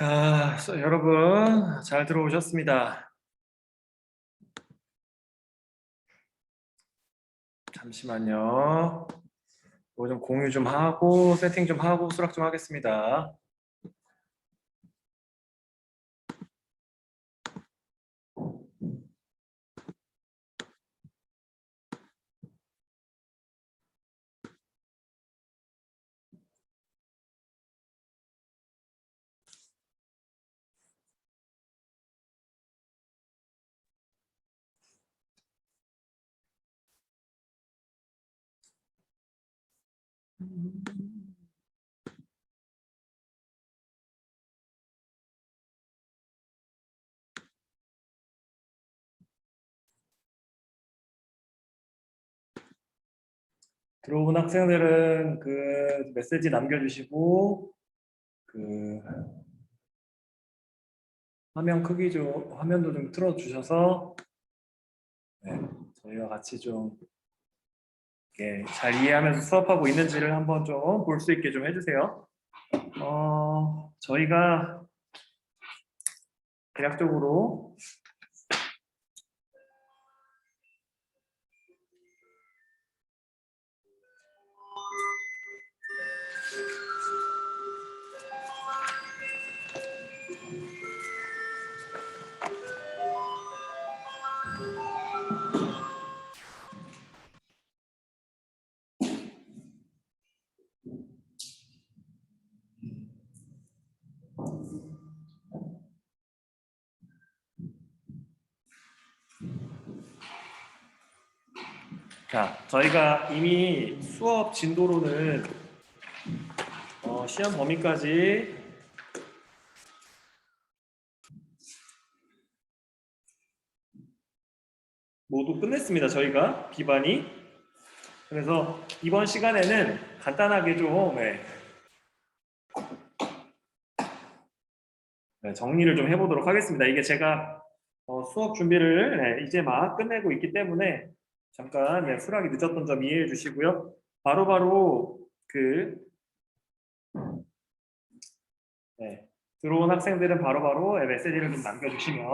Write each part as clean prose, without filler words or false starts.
자, 여러분 잘 들어오셨습니다. 잠시만요. 뭐 좀 공유 좀 하고 세팅 좀 하고 수락 좀 하겠습니다. 들어온 학생들은 그 메시지 남겨주시고 그 화면 크기 좀 화면도 좀 틀어주셔서 네, 저희와 같이 좀 이렇게 잘 이해하면서 수업하고 있는지를 한번 좀 볼 수 있게 좀 해주세요. 저희가 대략적으로 저희가 이미 수업 진도로는 시험 범위까지 모두 끝냈습니다. 저희가 기반이. 그래서 이번 시간에는 간단하게 좀 정리를 좀 해보도록 하겠습니다. 이게 제가 수업 준비를 이제 막 끝내고 있기 때문에 잠깐 수락이 늦었던 점 이해해 주시고요. 바로바로 들어온 학생들은 바로바로 메시지를 좀 남겨주시면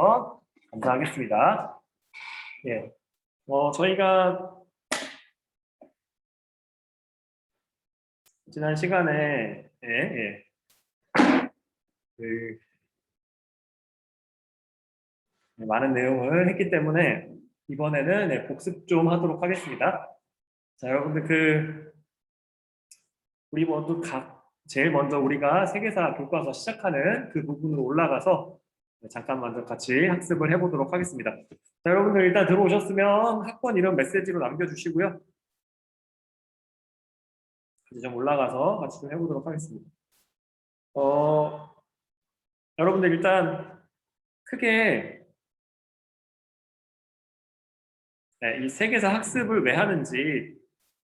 감사하겠습니다. 예, 저희가 지난 시간에 그 많은 내용을 했기 때문에 이번에는 복습 좀 하도록 하겠습니다. 자, 여러분들 우리 모두 제일 먼저 우리가 세계사 교과서 시작하는 그 부분으로 올라가서 잠깐 먼저 같이 학습을 해보도록 하겠습니다. 자, 여러분들 일단 들어오셨으면 학번 이름 메시지로 남겨주시고요. 이제 좀 올라가서 같이 좀 해보도록 하겠습니다. 여러분들 일단 크게 이 세계사 학습을 왜 하는지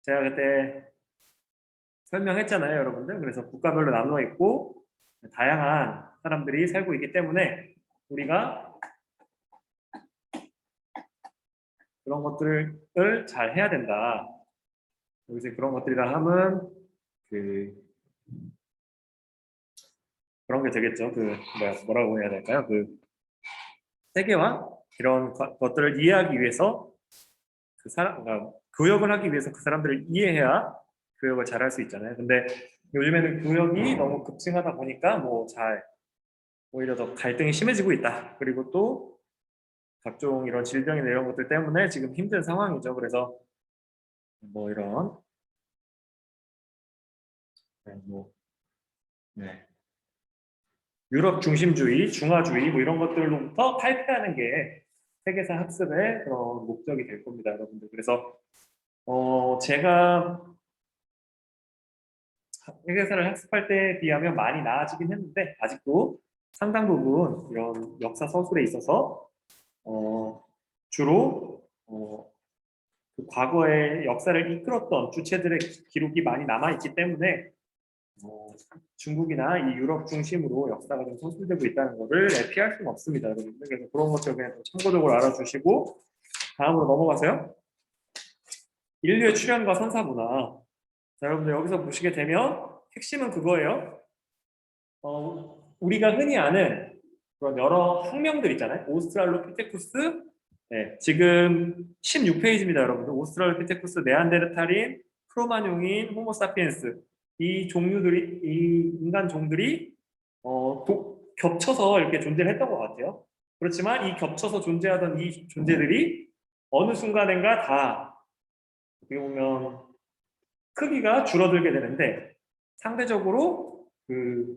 제가 그때 설명했잖아요, 여러분들. 그래서 국가별로 나누어 있고 다양한 사람들이 살고 있기 때문에 우리가 그런 것들을 잘 해야 된다. 여기서 그런 것들이라 하면 그런 게 되겠죠. 뭐라고 해야 될까요? 세계화 이런 것들을 이해하기 위해서 그러니까 교역을 하기 위해서 그 사람들을 이해해야 교역을 잘 할 수 있잖아요. 근데 요즘에는 교역이 너무 급증하다 보니까 오히려 더 갈등이 심해지고 있다. 그리고 또 각종 이런 질병이나 이런 것들 때문에 지금 힘든 상황이죠. 그래서 이런 네, 뭐, 네. 유럽 중심주의, 중화주의 뭐 이런 것들로부터 탈피하는 게 세계사 학습의 그런 목적이 될 겁니다, 여러분들. 그래서 제가 세계사를 학습할 때에 비하면 많이 나아지긴 했는데 아직도 상당 부분 이런 역사 서술에 있어서 주로 그 과거의 역사를 이끌었던 주체들의 기록이 많이 남아있기 때문에 중국이나 이 유럽 중심으로 역사가 좀 서술되고 있다는 것을 피할 수는 없습니다, 여러분들. 그래서 그런 것들 그냥 참고적으로 알아주시고 다음으로 넘어가세요. 인류의 출현과 선사문화. 자, 여러분들 여기서 보시게 되면 핵심은 그거예요. 우리가 흔히 아는 그런 여러 학명들 있잖아요. 오스트랄로피테쿠스, 네, 지금 16페이지입니다, 여러분들. 오스트랄로피테쿠스, 네안데르탈인, 크로마뇽인, 호모사피엔스. 이 종류들이, 이 인간 종들이 겹쳐서 이렇게 존재를 했던 것 같아요. 그렇지만 이 겹쳐서 존재하던 이 존재들이 어느 순간인가 다 어떻게 보면 크기가 줄어들게 되는데 상대적으로 그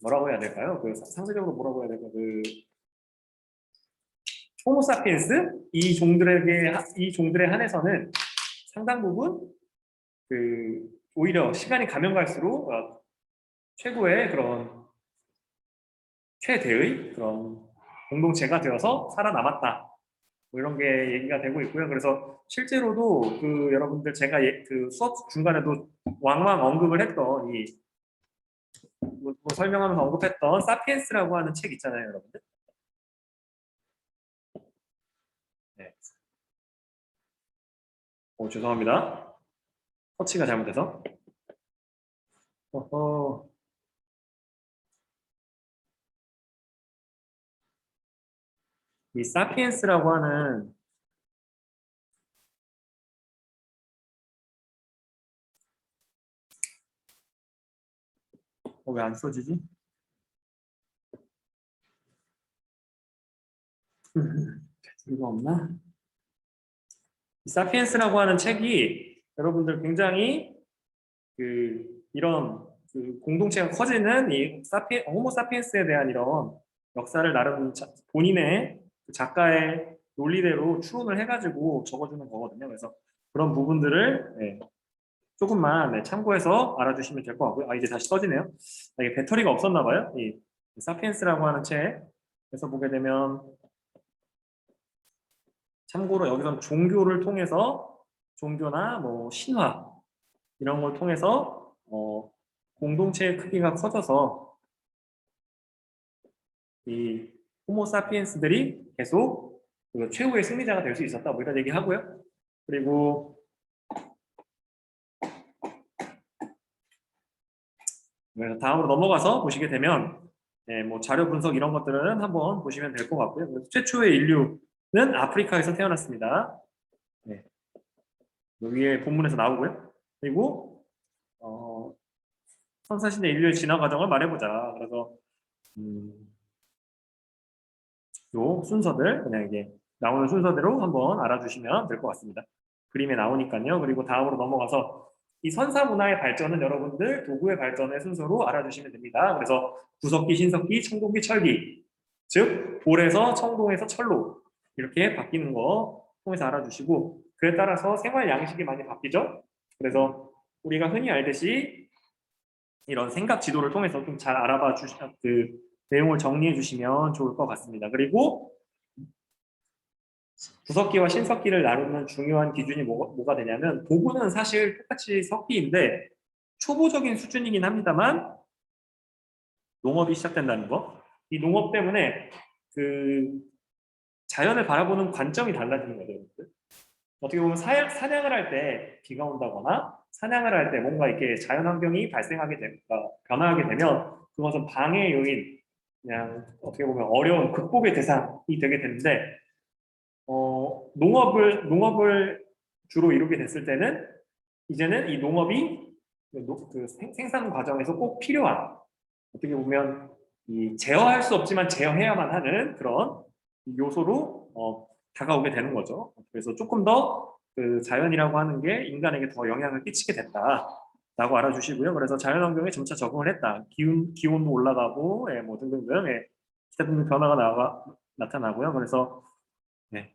뭐라고 해야 될까요? 그 상대적으로 뭐라고 해야 될까요? 그 호모사피엔스 이 종들에 한해서는 상당 부분 그 오히려 시간이 가면 갈수록 최고의 그런 최대의 그런 공동체가 되어서 살아남았다. 뭐 이런 게 얘기가 되고 있고요. 그래서 실제로도 그 여러분들 제가 그 수업 중간에도 왕왕 언급을 했던 뭐 설명하면서 언급했던 사피엔스라고 하는 책 있잖아요, 여러분들. 네. 죄송합니다. 터치가 잘못돼서. 어허. 이 사피엔스라고 하는 왜 안 써지지? 이거 없나? 이 사피엔스라고 하는 책이 여러분들 굉장히 그 이런 그 공동체가 커지는 이 호모 사피엔스에 대한 이런 역사를 나름 본인의 그 작가의 논리대로 추론을 해가지고 적어주는 거거든요. 그래서 그런 부분들을 조금만 참고해서 알아주시면 될 것 같고요. 이제 다시 떠지네요. 이게 배터리가 없었나 봐요. 이 사피엔스라고 하는 책에서 보게 되면 참고로 여기서는 종교를 통해서 종교나 뭐 신화 이런 걸 통해서 공동체의 크기가 커져서 이 호모사피엔스들이 계속 그 최후의 승리자가 될 수 있었다. 뭐 이런 얘기 하고요. 그리고 다음으로 넘어가서 보시게 되면 뭐 자료 분석 이런 것들은 한번 보시면 될 것 같고요. 최초의 인류는 아프리카에서 태어났습니다. 네. 위에 본문에서 나오고요. 그리고 선사시대 인류의 진화 과정을 말해보자. 그래서 요 순서들 그냥 이게 나오는 순서대로 한번 알아주시면 될 것 같습니다. 그림에 나오니까요. 그리고 다음으로 넘어가서 이 선사 문화의 발전은 여러분들 도구의 발전의 순서로 알아주시면 됩니다. 그래서 구석기, 신석기, 청동기, 철기, 즉 돌에서 청동에서 철로 이렇게 바뀌는 거 통해서 알아주시고 그에 따라서 생활 양식이 많이 바뀌죠. 그래서 우리가 흔히 알듯이 이런 생각 지도를 통해서 좀 잘 알아봐 주시면 그 내용을 정리해 주시면 좋을 것 같습니다. 그리고 구석기와 신석기를 나누는 중요한 기준이 뭐가 되냐면 도구는 사실 똑같이 석기인데 초보적인 수준이긴 합니다만 농업이 시작된다는 거. 이 농업 때문에 그 자연을 바라보는 관점이 달라지는 거죠. 어떻게 보면 사냥을 할 때 비가 온다거나 사냥을 할 때 뭔가 이렇게 자연 환경이 발생하게 되니까 변화하게 되면 그것은 방해 요인, 그냥 어떻게 보면 어려운 극복의 대상이 되게 되는데 농업을 주로 이루게 됐을 때는 이제는 이 농업이 그 생산 과정에서 꼭 필요한 어떻게 보면 이 제어할 수 없지만 제어해야만 하는 그런 요소로 다가오게 되는 거죠. 그래서 조금 더 그 자연이라고 하는 게 인간에게 더 영향을 끼치게 됐다. 라고 알아주시고요. 그래서 자연환경에 점차 적응을 했다. 기온도 올라가고, 예, 뭐 등등등, 예, 기타 등등 변화가 나타나고요. 그래서, 네,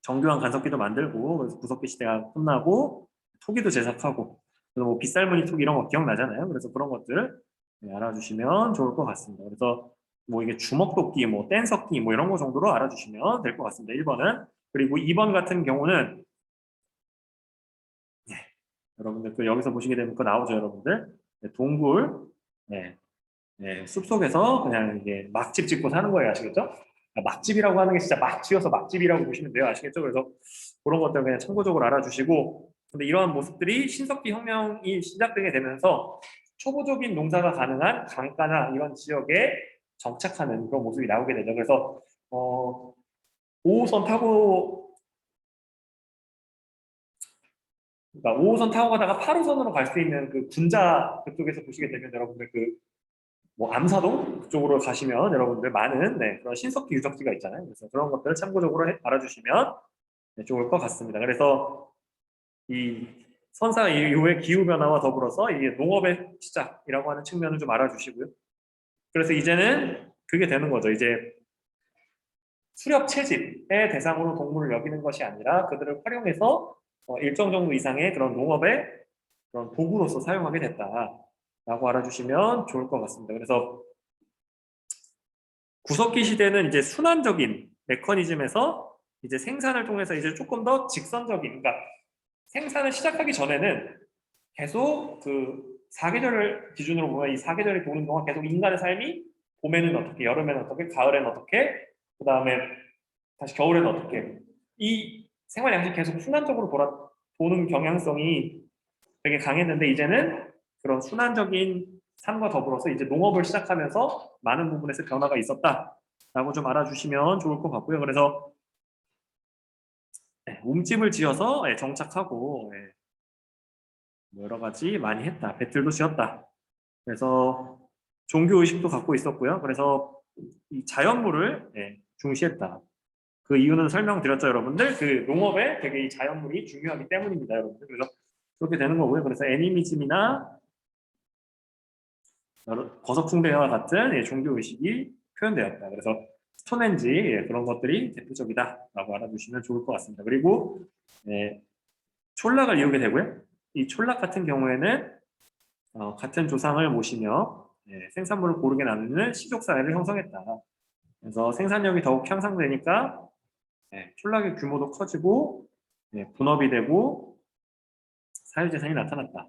정교한 간섭기도 만들고, 그래서 구석기 시대가 끝나고, 토기도 제작하고, 그리고 뭐 빗살무늬 토기 이런 거 기억나잖아요. 그래서 그런 것들 네, 알아주시면 좋을 것 같습니다. 그래서 뭐 이게 주먹도끼, 뭐 뗀석기, 뭐 이런 거 정도로 알아주시면 될 것 같습니다. 1번은. 그리고 2번 같은 경우는, 네, 여러분들 그 여기서 보시게 되면 그 나오죠, 여러분들. 네, 동굴, 네, 네, 숲속에서 그냥 이게 막집 짓고 사는 거예요, 아시겠죠? 막집이라고 하는 게 진짜 막 지어서 막집이라고 보시면 돼요, 아시겠죠? 그래서 그런 것들 그냥 참고적으로 알아주시고, 근데 이러한 모습들이 신석기 혁명이 시작되게 되면서 초보적인 농사가 가능한 강가나 이런 지역에 정착하는 그런 모습이 나오게 되죠. 그래서 5호선 타고 그러니까 5호선 타고 가다가 8호선으로 갈 수 있는 그 군자 그쪽에서 보시게 되면 여러분들 그 뭐 암사동 그쪽으로 가시면 여러분들 많은 네, 그런 신석기 유적지가 있잖아요. 그래서 그런 것들을 참고적으로 알아주시면 네, 좋을 것 같습니다. 그래서 이 선사 이후의 기후 변화와 더불어서 이게 농업의 시작이라고 하는 측면을 좀 알아주시고요. 그래서 이제는 그게 되는 거죠. 이제 수렵 채집의 대상으로 동물을 여기는 것이 아니라 그들을 활용해서 일정 정도 이상의 그런 농업의 그런 도구로서 사용하게 됐다라고 알아주시면 좋을 것 같습니다. 그래서 구석기 시대는 이제 순환적인 메커니즘에서 이제 생산을 통해서 이제 조금 더 직선적인, 그러니까 생산을 시작하기 전에는 계속 그 사계절을 기준으로 보면 이 사계절이 도는 동안 계속 인간의 삶이 봄에는 어떻게, 여름에는 어떻게, 가을에는 어떻게, 그 다음에 다시 겨울에는 어떻게 이 생활 양식이 계속 순환적으로 도는 경향성이 되게 강했는데 이제는 그런 순환적인 삶과 더불어서 이제 농업을 시작하면서 많은 부분에서 변화가 있었다라고 좀 알아주시면 좋을 것 같고요. 그래서 몸집을 지어서 정착하고 뭐 여러 가지 많이 했다. 배틀도 지었다. 그래서 종교 의식도 갖고 있었고요. 그래서 이 자연물을 중시했다. 그 이유는 설명드렸죠, 여러분들. 그 농업에 되게 이 자연물이 중요하기 때문입니다, 여러분들. 그래서 그렇게 되는 거고요. 그래서 애니미즘이나 거석숭배와 같은 종교 의식이 표현되었다. 그래서 스톤헨지 그런 것들이 대표적이다라고 알아두시면 좋을 것 같습니다. 그리고 촌락을 이루게 되고요. 이 촌락 같은 경우에는 같은 조상을 모시며 생산물을 고르게 나누는 시족 사회를 형성했다. 그래서 생산력이 더욱 향상되니까 촌락의 규모도 커지고 분업이 되고 사유재산이 나타났다.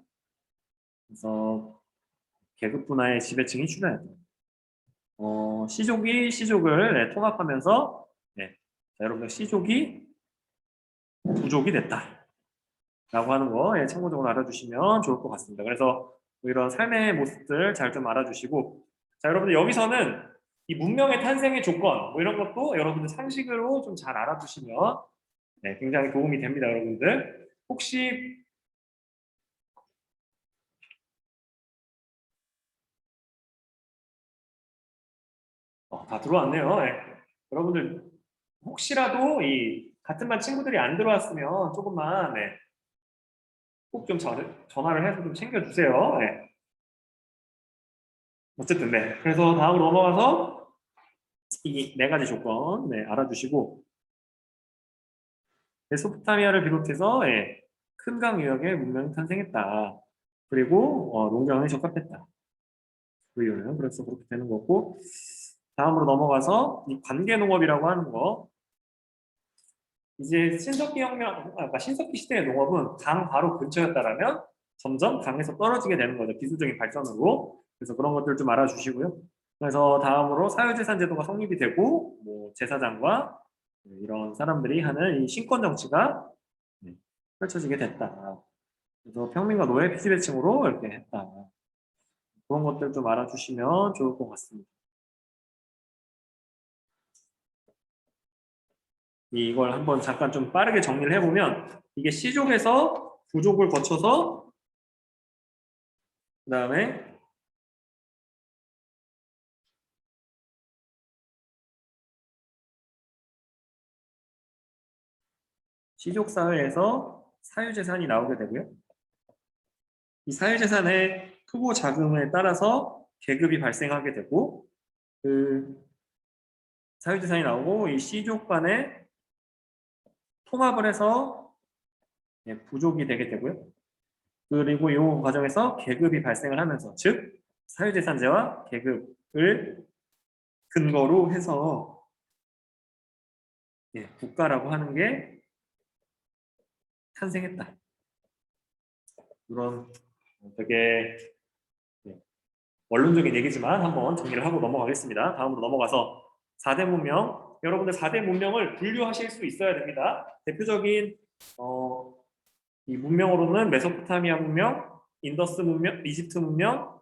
그래서 계급 분화의 지배층이 출현했다. 시족이 시족을 통합하면서 자, 여러분들 시족이 부족이 됐다. 라고 하는 거 참고적으로 알아주시면 좋을 것 같습니다. 그래서 뭐 이런 삶의 모습들 잘 좀 알아주시고 자 여러분들 여기서는 이 문명의 탄생의 조건 뭐 이런 것도 여러분들 상식으로 좀 잘 알아두시면 굉장히 도움이 됩니다. 여러분들 혹시 다 들어왔네요. 여러분들 혹시라도 이 같은 반 친구들이 안 들어왔으면 조금만 꼭 좀 전화를 해서 좀 챙겨주세요. 어쨌든 그래서 다음으로 넘어가서 이 네 가지 조건 알아주시고 메소포타미아를 비롯해서 큰 강 유역에 문명이 탄생했다. 그리고 농경에 적합했다. 그 이유는 그래서 그렇게 되는 거고 다음으로 넘어가서 이 관계 농업이라고 하는 거 이제 신석기 혁명, 그러니까 신석기 시대의 농업은 강 바로 근처였다라면 점점 강에서 떨어지게 되는 거죠. 기술적인 발전으로. 그래서 그런 것들 좀 알아주시고요. 그래서 다음으로 사유재산 제도가 성립이 되고 뭐 제사장과 이런 사람들이 하는 이 신권 정치가 펼쳐지게 됐다. 그래서 평민과 노예 피지배층으로 이렇게 했다. 그런 것들 좀 알아주시면 좋을 것 같습니다. 이걸 한번 잠깐 좀 빠르게 정리를 해보면 이게 시족에서 부족을 거쳐서 그 다음에 시족 사회에서 사유재산이 나오게 되고요. 이 사유재산의 크고 작음에 따라서 계급이 발생하게 되고 그 사유재산이 나오고 이 C족 간에 통합을 해서 부족이 되게 되고요. 그리고 이 과정에서 계급이 발생을 하면서 즉 사유재산제와 계급을 근거로 해서 국가라고 하는 게 탄생했다. 이런 되게 원론적인 얘기지만 한번 정리를 하고 넘어가겠습니다. 다음으로 넘어가서 4대 문명. 여러분들 4대 문명을 분류하실 수 있어야 됩니다. 대표적인 이 문명으로는 메소포타미아 문명, 인더스 문명, 이집트 문명,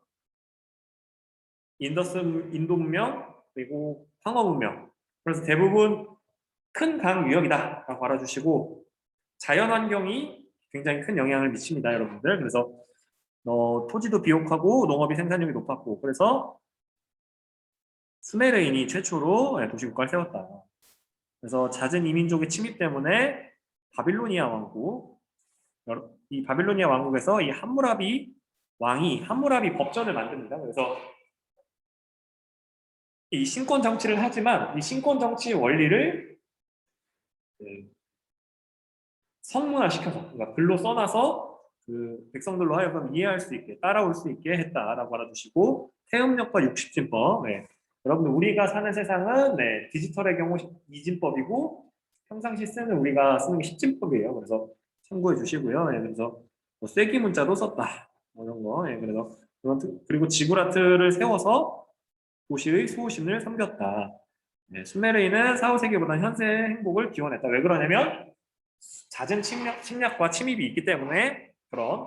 인도 문명, 그리고 황허 문명. 그래서 대부분 큰 강 유역이다라고 알아주시고 자연환경이 굉장히 큰 영향을 미칩니다, 여러분들. 그래서 토지도 비옥하고 농업이 생산력이 높았고 그래서 수메르인이 최초로 도시국가를 세웠다. 그래서 잦은 이민족의 침입 때문에 바빌로니아 왕국, 이 바빌로니아 왕국에서 이 함무라비 왕이 함무라비 법전을 만듭니다. 그래서 이 신권 정치를 하지만 이 신권 정치의 원리를 성문화시켜서 그러니까 글로 써놔서 그 백성들로 하여금 이해할 수 있게 따라올 수 있게 했다라고 알아두시고 태음력과 육십진법. 여러분들 우리가 사는 세상은 디지털의 경우 이진법이고 평상시 쓰는 우리가 쓰는 게 십진법이에요. 그래서 참고해 주시고요. 그래서 뭐 쐐기 문자도 썼다. 뭐 이런 거. 그래서 그리고 지구라트를 세워서 도시의 수호신을 섬겼다. 수메르인은 4, 5세기보다 현세의 행복을 기원했다. 왜 그러냐면 잦은 침략과 침입이 있기 때문에 그런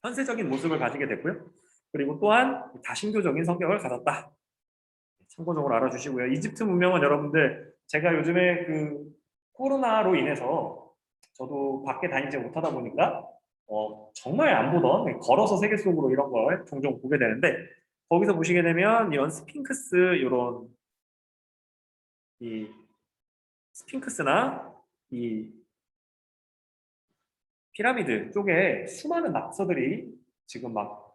현세적인 모습을 가지게 됐고요. 그리고 또한 다신교적인 성격을 가졌다. 참고적으로 알아주시고요. 이집트 문명은 여러분들 제가 요즘에 그 코로나로 인해서 저도 밖에 다니지 못하다 보니까 정말 안 보던 걸어서 세계 속으로 이런 걸 종종 보게 되는데 거기서 보시게 되면 이런 스핑크스 이런 이 스핑크스나 이 피라미드 쪽에 수많은 낙서들이 지금 막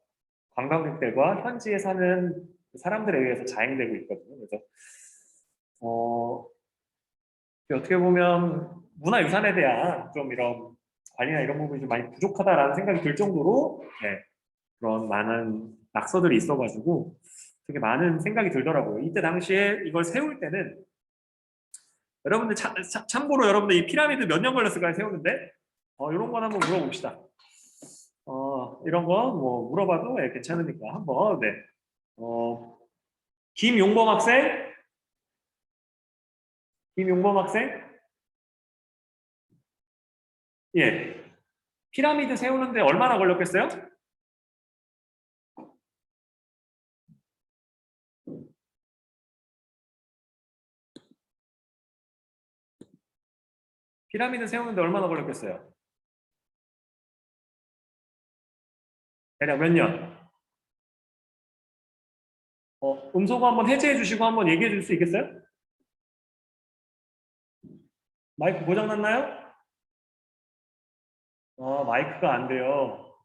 관광객들과 현지에 사는 사람들에 의해서 자행되고 있거든요. 그래서 어떻게 보면 문화유산에 대한 좀 이런 관리나 이런 부분이 좀 많이 부족하다라는 생각이 들 정도로 그런 많은 낙서들이 있어가지고 되게 많은 생각이 들더라고요. 이때 당시에 이걸 세울 때는 여러분들 참고로 여러분들 이 피라미드 몇 년 걸렸을까요? 세우는데 이런 건 한번 물어봅시다. 이런 거 뭐 물어봐도 괜찮으니까 한번 김용범 학생? 김용범 학생? 예. 피라미드 세우는데 얼마나 걸렸겠어요? 피라미드 세우는데 얼마나 걸렸겠어요? 대략 몇 년? 음소거 한번 해제해 주시고 한번 얘기해 줄 수 있겠어요? 마이크 고장 났나요? 마이크가 안 돼요.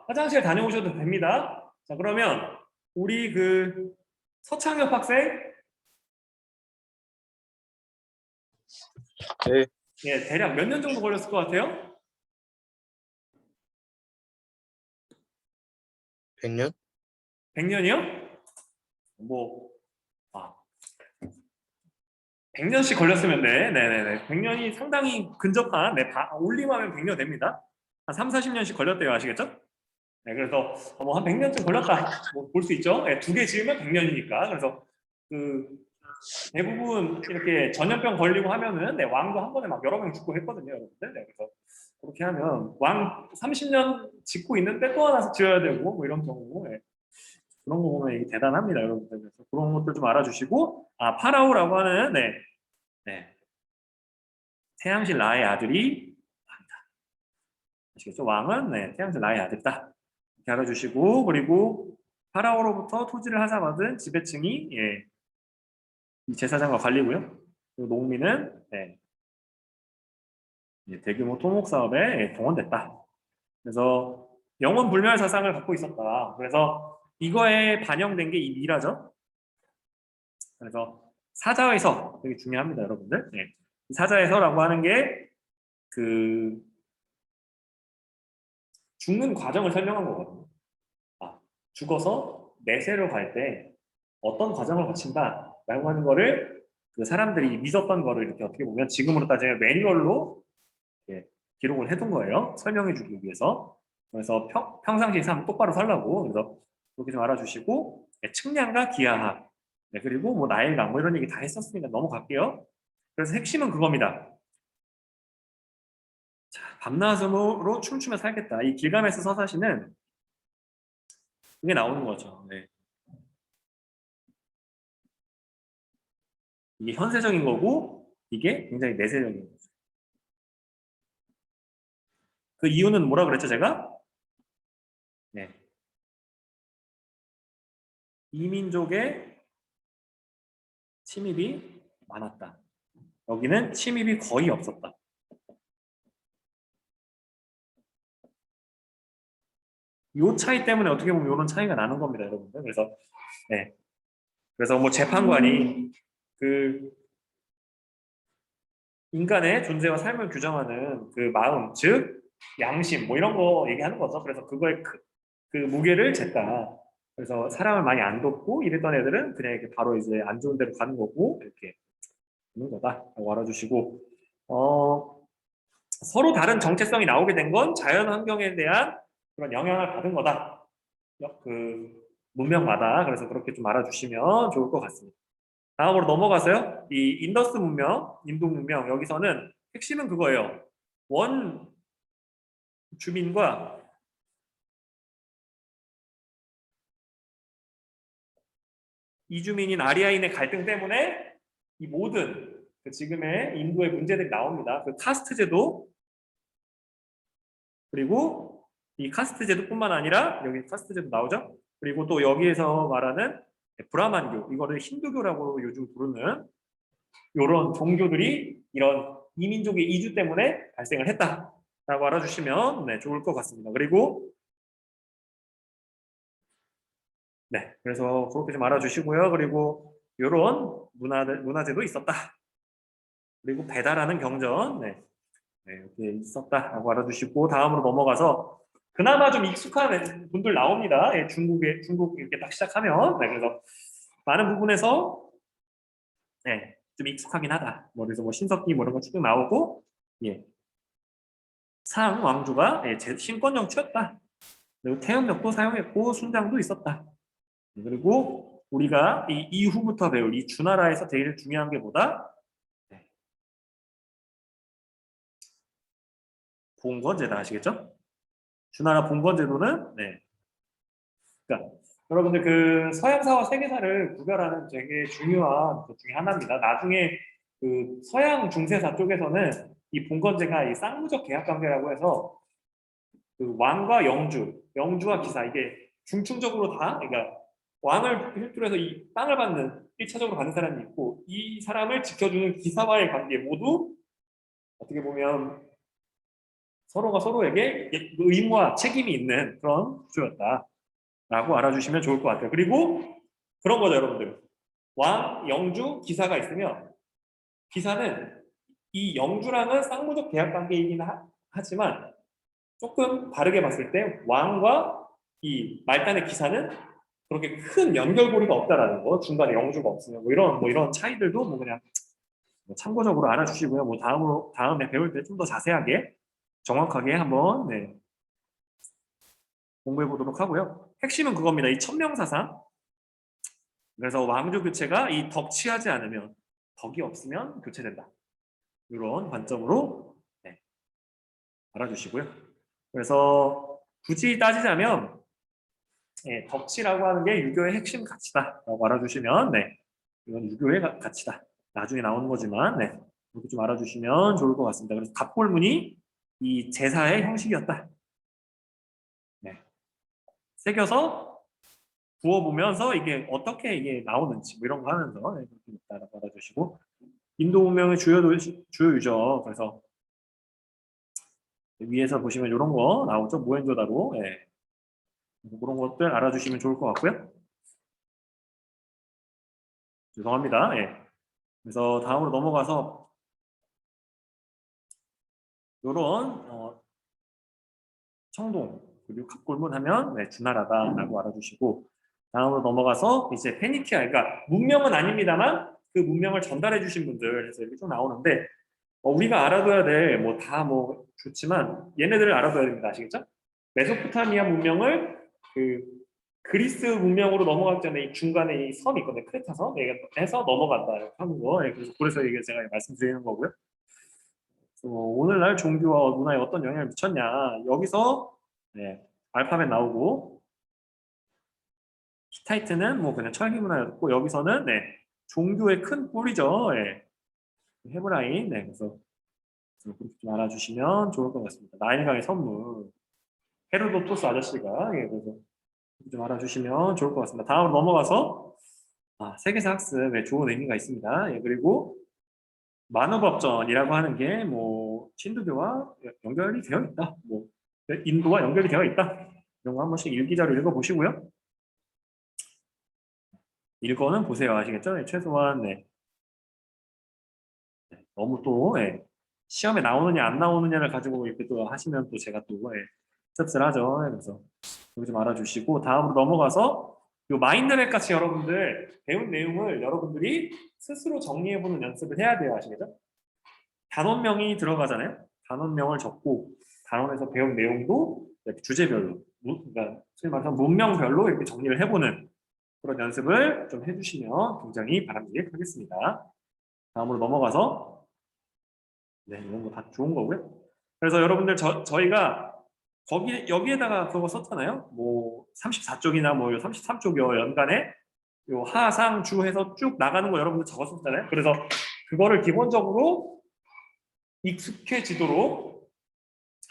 화장실 다녀오셔도 됩니다. 자, 그러면 우리 그 서창엽 학생? 네, 예, 대략 몇 년 정도 걸렸을 것 같아요? 100년? 100년이요? 뭐, 100년씩 걸렸으면 네네네. 100년이 상당히 근접한, 올림하면 100년 됩니다. 한 3, 40년씩 걸렸대요. 아시겠죠? 네, 그래서 뭐 한 100년쯤 걸렸다. 뭐 볼 수 있죠? 네, 2개 지으면 100년이니까. 그래서 그 대부분 이렇게 전염병 걸리고 하면은 왕도 한 번에 막 여러 명 죽고 했거든요, 여러분들. 그래서 그렇게 하면 왕 30년 짓고 있는데 또 하나 지어야 되고 뭐 이런 경우. 그런 거 보면 이게 대단합니다, 여러분들. 그래서 그런 것들 좀 알아주시고, 파라오라고 하는 네. 태양신 라의 아들이 왕이다. 아시겠죠? 왕은 태양신 라의 아들이다. 이렇게 알아주시고, 그리고 파라오로부터 토지를 하사받은 지배층이 이 제사장과 관리고요. 그리고 농민은 대규모 토목 사업에 동원됐다. 그래서 영원 불멸 사상을 갖고 있었다. 그래서 이거에 반영된 게 이 미라죠. 그래서 사자에서 되게 중요합니다, 여러분들. 네. 사자에서라고 하는 게 그 죽는 과정을 설명한 거거든요. 아, 죽어서 내세로 갈 때 어떤 과정을 거친다라고 하는 거를 그 사람들이 믿었던 거를 이렇게 어떻게 보면 지금으로 따지면 매뉴얼로 예, 기록을 해둔 거예요. 설명해 주기 위해서. 그래서 평상시 삶 똑바로 살라고. 그래서 그렇게 좀 알아주시고 측량과 기하학 그리고 뭐 나일강 뭐 이런 얘기 다 했었으니까 넘어갈게요. 그래서 핵심은 그겁니다. 자, 밤낮으로 춤추며 살겠다. 이 길가메스 서사시는 그게 나오는 거죠. 네. 이게 현세적인 거고 이게 굉장히 내세적인 거죠. 그 이유는 뭐라 그랬죠, 제가? 네. 이민족의 침입이 많았다. 여기는 침입이 거의 없었다. 이 차이 때문에 어떻게 보면 이런 차이가 나는 겁니다, 여러분들. 그래서 네. 그래서 뭐 재판관이 그 인간의 존재와 삶을 규정하는 그 마음, 즉 양심 뭐 이런 거 얘기하는 거죠. 그래서 그거의 그 무게를 쟀다. 그래서 사람을 많이 안 돕고 이랬던 애들은 그냥 이렇게 바로 이제 안 좋은 데로 가는 거고 이렇게 있는 거다라고 알아주시고 서로 다른 정체성이 나오게 된 건 자연 환경에 대한 그런 영향을 받은 거다. 그 문명마다 그래서 그렇게 좀 알아주시면 좋을 것 같습니다. 다음으로 넘어가서요. 이 인더스 문명, 인도 문명 여기서는 핵심은 그거예요. 원 주민과 이주민인 아리아인의 갈등 때문에 이 모든 그 지금의 인도의 문제들이 나옵니다. 그 카스트 제도 그리고 이 카스트 제도뿐만 아니라 여기 카스트 제도 나오죠. 그리고 또 여기에서 말하는 브라만교 이거를 힌두교라고 요즘 부르는 이런 종교들이 이런 이민족의 이주 때문에 발생을 했다라고 알아주시면 네, 좋을 것 같습니다. 그리고 네, 그래서 그렇게 좀 알아주시고요. 그리고 이런 문화제도 있었다. 그리고 배달하는 경전 네, 네, 이렇게 있었다라고 알아주시고 다음으로 넘어가서 그나마 좀 익숙한 분들 나옵니다. 예, 중국 이렇게 딱 시작하면 네, 그래서 많은 부분에서 네, 좀 익숙하긴 하다. 뭐 그래서 뭐 신석기 뭐 이런 거 쭉 나오고 예, 상 왕조가 예, 신권 정치였다. 그리고 태음력도 사용했고 순장도 있었다. 그리고 우리가 이 이후부터 배울 이 주나라에서 제일 중요한 게 뭐다? 네, 봉건제다 아시겠죠? 주나라 봉건제도는 네, 그러니까 여러분들 그 서양사와 세계사를 구별하는 되게 중요한 것 중에 하나입니다. 나중에 그 서양 중세사 쪽에서는 이 봉건제가 이 쌍무적 계약 관계라고 해서 그 왕과 영주와 기사 이게 중충적으로 다 그러니까 왕을 필두로 해서 이 땅을 받는 1차적으로 받는 사람이 있고 이 사람을 지켜주는 기사와의 관계 모두 어떻게 보면 서로가 서로에게 의무와 책임이 있는 그런 구조였다라고 알아주시면 좋을 것 같아요. 그리고 그런 거죠, 여러분들. 왕, 영주, 기사가 있으면 기사는 이 영주랑은 쌍무적 계약 관계이긴 하지만 조금 다르게 봤을 때 왕과 이 말단의 기사는 그렇게 큰 연결고리가 없다라는 거, 중간에 영주가 없으면 뭐 이런 차이들도 뭐 그냥 뭐 참고적으로 알아주시고요. 뭐 다음에 배울 때 좀 더 자세하게 정확하게 한번 네, 공부해 보도록 하고요. 핵심은 그겁니다. 이 천명사상. 그래서 왕조 교체가 이 덕치하지 않으면 덕이 없으면 교체된다. 이런 관점으로 네, 알아주시고요. 그래서 굳이 따지자면 예, 덕치라고 하는 게 유교의 핵심 가치다라고 알아주시면 네, 이건 유교의 가치다. 나중에 나오는 거지만 네, 이렇게 좀 알아주시면 좋을 것 같습니다. 그래서 갑골문이 이 제사의 형식이었다. 네, 새겨서 부어보면서 이게 어떻게 이게 나오는지 뭐 이런 거 하면서 네, 이렇게 따라 알아주시고 인도 문명의 주요 유적 그래서 위에서 보시면 이런 거 나오죠. 모헨조다로 예, 그런 것들 알아주시면 좋을 것 같고요. 죄송합니다. 예. 그래서 다음으로 넘어가서 이런 청동 그리고 갑골문 하면 네, 주나라다라고 알아주시고 다음으로 넘어가서 이제 페니키아 그러니까 문명은 아닙니다만 그 문명을 전달해 주신 분들 해서 이렇게 좀 나오는데 우리가 알아둬야 될 뭐 다 뭐 좋지만 얘네들을 알아둬야 됩니다. 아시겠죠? 메소포타미아 문명을 그 그리스 문명으로 넘어가기 전에 이 중간에 이 섬이 있거든요. 크레타 섬에서 넘어간다 이렇게 하는 거. 예, 그래서 이게 제가 말씀드리는 거고요. 오늘날 종교와 문화에 어떤 영향을 미쳤냐 여기서 네, 알파벳 나오고 히타이트는 뭐 그냥 철기 문화였고 여기서는 네, 종교의 큰 뿌리죠. 예. 헤브라인 네, 그래서 그렇게 좀 알아주시면 좋을 것 같습니다. 나일강의 선물 헤로도토스 아저씨가 예, 그래서 좀 알아주시면 좋을 것 같습니다. 다음으로 넘어가서 세계사 학습에 좋은 의미가 있습니다. 예, 그리고 만우법전이라고 하는 게 뭐 신두교와 연결이 되어 있다. 뭐 인도와 연결이 되어 있다. 이런 거 한 번씩 일기자로 읽어보시고요. 읽어는 보세요. 아시겠죠? 네, 최소한 네. 너무 또 예, 시험에 나오느냐 안 나오느냐를 가지고 이렇게 또 하시면 또 제가 또 예, 씁쓸하죠. 예, 그래서 그거 좀 알아주시고 다음으로 넘어가서 요 마인드맵 같이 여러분들 배운 내용을 여러분들이 스스로 정리해보는 연습을 해야 돼요. 아시겠죠? 단원명이 들어가잖아요. 단원명을 적고 단원에서 배운 내용도 이렇게 주제별로 그러니까 소위 말해서 문명별로 이렇게 정리를 해보는 그런 연습을 좀 해주시면 굉장히 바람직하겠습니다. 다음으로 넘어가서 네 이런 거 다 좋은 거고요. 그래서 여러분들 저희가 여기에다가 그거 썼잖아요. 뭐 34쪽이나 뭐 33쪽이요 연간에 요 하상 주 해서 쭉 나가는 거 여러분들 적었었잖아요. 그래서 그거를 기본적으로 익숙해지도록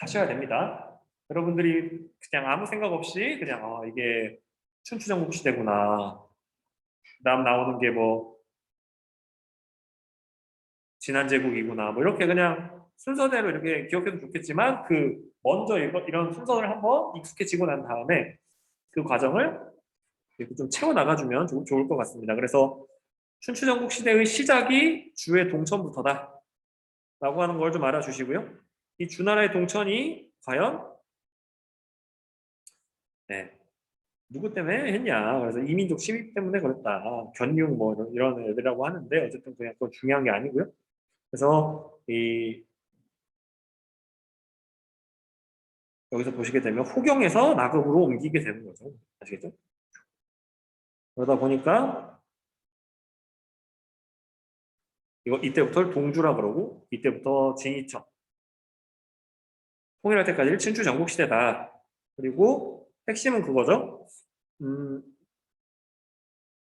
하셔야 됩니다. 여러분들이 그냥 아무 생각 없이 그냥 이게 춘추전국 시대구나. 그다음 나오는 게 뭐 진한제국이구나. 뭐 이렇게 그냥 순서대로 이렇게 기억해도 좋겠지만 그 먼저 이런 순서를 한번 익숙해지고 난 다음에 그 과정을 이렇게 좀 채워 나가주면 좋을 것 같습니다. 그래서 춘추전국 시대의 시작이 주의 동천부터다. 라고 하는 걸 좀 알아주시고요. 이 주나라의 동천이 과연 네, 누구 때문에 했냐. 그래서 이민족 침입 때문에 그랬다. 견융 뭐 이런 애들이라고 하는데 어쨌든 그냥 그건 중요한 게 아니고요. 그래서 여기서 보시게 되면 호경에서 나급으로 옮기게 되는 거죠. 아시겠죠? 그러다 보니까 이때부터 동주라 그러고 이때부터 징이청 통일할 때까지 친추 전국 시대다. 그리고 핵심은 그거죠. 음,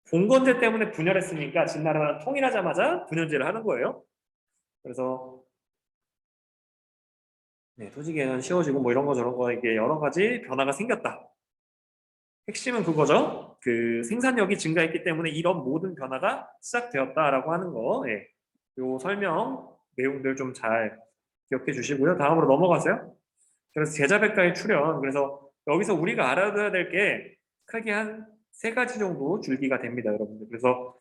봉건제 때문에 분열했으니까 진나라는 통일하자마자 분열제를 하는 거예요. 그래서 네, 토지개는 쉬워지고 뭐 이런 거 저런 거 이게 여러 가지 변화가 생겼다. 핵심은 그거죠. 그 생산력이 증가했기 때문에 이런 모든 변화가 시작되었다라고 하는 거. 예. 요 설명 내용들 좀 잘 기억해 주시고요. 다음으로 넘어가세요. 그래서 제자백과의 출현. 그래서 여기서 우리가 알아둬야 될 게 크게 한 세 가지 정도 줄기가 됩니다, 여러분들. 그래서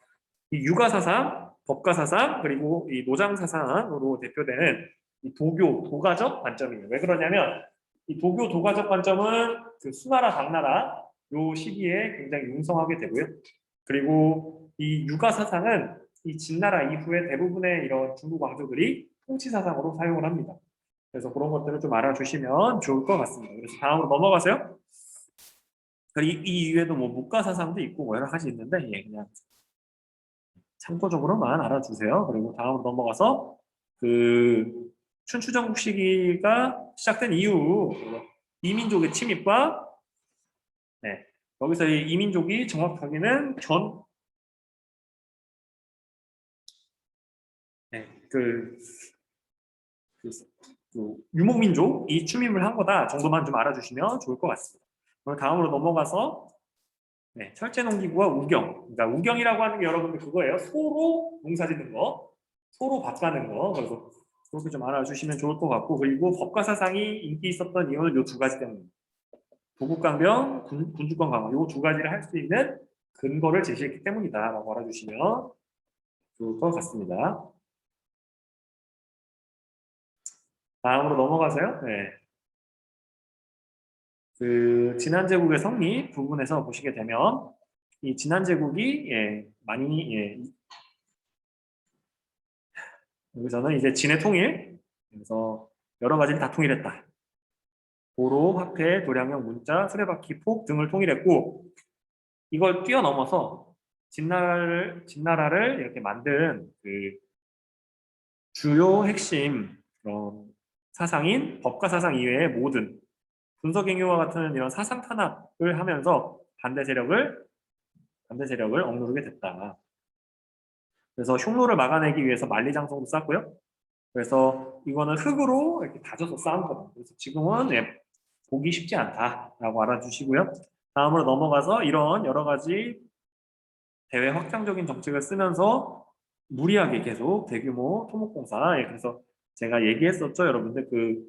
이 육아사상, 법가사상, 그리고 이 노장사상으로 대표되는 이 도교, 도가적 관점이에요. 왜 그러냐면 이 도교, 도가적 관점은 그 수나라, 당나라 요 시기에 굉장히 융성하게 되고요. 그리고 이 육아사상은 이 진나라 이후에 대부분의 이런 중국 왕조들이 통치사상으로 사용을 합니다. 그래서 그런 것들을 좀 알아주시면 좋을 것 같습니다. 그래서 다음으로 넘어가세요. 이 이외에도 뭐 묵가사상도 있고 뭐 여러 가지 있는데 예, 그냥 참고적으로만 알아주세요. 그리고 다음으로 넘어가서 그 춘추전국 시기가 시작된 이후 이민족의 침입과 네, 여기서 이 이민족이 정확하게는 네, 그, 그 유목민족이 침입을 한 거다 정도만 좀 알아주시면 좋을 것 같습니다. 그럼 다음으로 넘어가서 네, 철제농기구와 우경. 그러니까 우경이라고 하는 게 여러분들 그거예요. 소로 농사 짓는 거, 소로 밭 가는 거. 그래서 그렇게 좀 알아주시면 좋을 것 같고 그리고 법가사상이 인기 있었던 이유는 이 두 가지 때문입니다. 부국강병, 군주권 강화 요 두 가지를 할 수 있는 근거를 제시했기 때문이다라고 알아주시면 좋을 것 같습니다. 다음으로 넘어가서요. 네. 그 진한제국의 성립 부분에서 보시게 되면 이 진한제국이 많이 여기서는 이제 진의 통일 그래서 여러 가지를 다 통일했다. 도로, 화폐, 도량형, 문자, 수레바퀴, 폭 등을 통일했고 이걸 뛰어넘어서 진나라를 이렇게 만든 그 주요 핵심 그런 사상인 법과 사상 이외의 모든 분서갱유와 같은 이런 사상 탄압을 하면서 반대 세력을 억누르게 됐다. 그래서 흉노를 막아내기 위해서 만리장성도 쌓고요. 그래서 이거는 흙으로 이렇게 다져서 쌓은 거다. 그래서 지금은 보기 쉽지 않다라고 알아주시고요. 다음으로 넘어가서 이런 여러 가지 대외 확장적인 정책을 쓰면서 무리하게 계속 대규모 토목공사 그래서 제가 얘기했었죠 여러분들 그